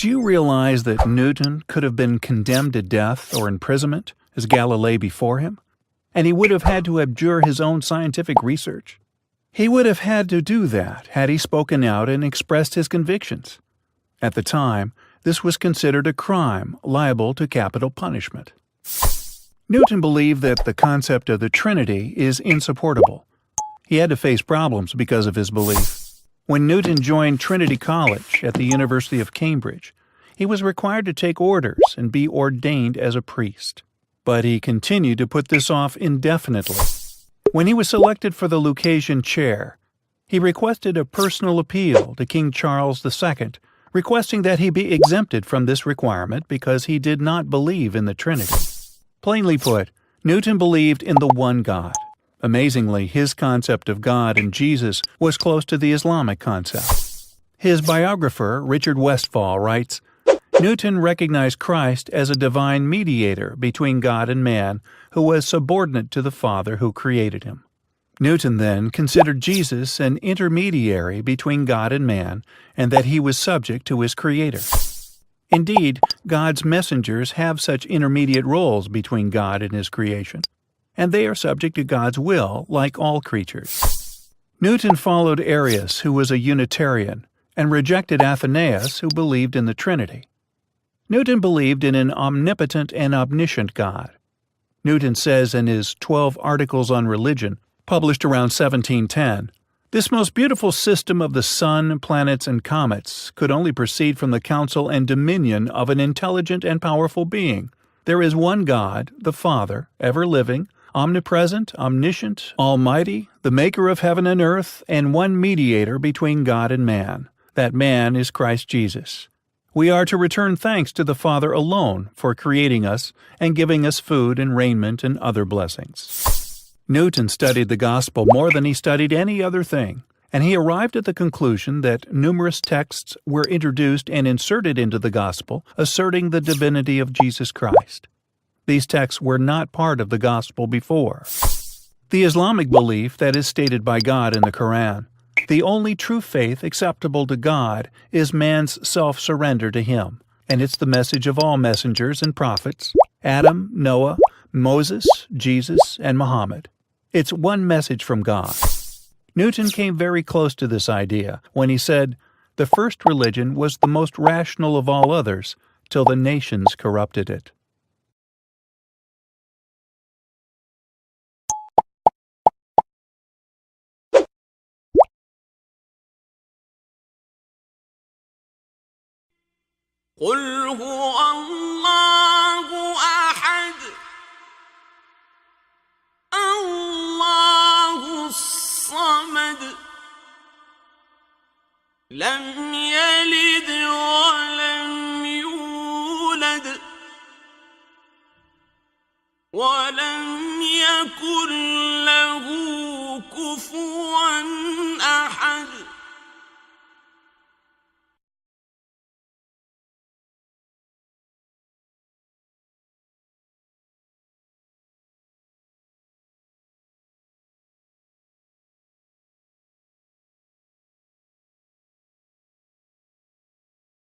Do you realize that Newton could have been condemned to death or imprisonment, as Galilei before him? And he would have had to abjure his own scientific research. He would have had to do that had he spoken out and expressed his convictions. At the time, this was considered a crime liable to capital punishment. Newton believed that the concept of the Trinity is insupportable. He had to face problems because of his belief. When Newton joined Trinity College at the University of Cambridge, he was required to take orders and be ordained as a priest. But he continued to put this off indefinitely. When he was selected for the Lucasian chair, he requested a personal appeal to King Charles II, requesting that he be exempted from this requirement because he did not believe in the Trinity. Plainly put, Newton believed in the one God. Amazingly, his concept of God and Jesus was close to the Islamic concept. His biographer, Richard Westphal, writes, Newton recognized Christ as a divine mediator between God and man who was subordinate to the Father who created him. Newton then considered Jesus an intermediary between God and man, and that he was subject to his Creator. Indeed, God's messengers have such intermediate roles between God and his creation, and they are subject to God's will like all creatures. Newton followed Arius, who was a Unitarian, and rejected Athanasius, who believed in the Trinity. Newton believed in an omnipotent and omniscient God. Newton says in his 12 Articles on Religion, published around 1710, "This most beautiful system of the sun, planets, and comets could only proceed from the counsel and dominion of an intelligent and powerful being. There is one God, the Father, ever-living, omnipresent, omniscient, almighty, the maker of heaven and earth, and one mediator between God and man. That man is Christ Jesus. We are to return thanks to the Father alone for creating us and giving us food and raiment and other blessings." Newton studied the gospel more than he studied any other thing, and he arrived at the conclusion that numerous texts were introduced and inserted into the gospel asserting the divinity of Jesus Christ. These texts were not part of the gospel before. The Islamic belief that is stated by God in the Quran, the only true faith acceptable to God is man's self-surrender to Him, and it's the message of all messengers and prophets, Adam, Noah, Moses, Jesus, and Muhammad. It's one message from God. Newton came very close to this idea when he said, "The first religion was the most rational of all others, till the nations corrupted it." قل هو الله أحد الله الصمد لم يلد ولم يولد ولم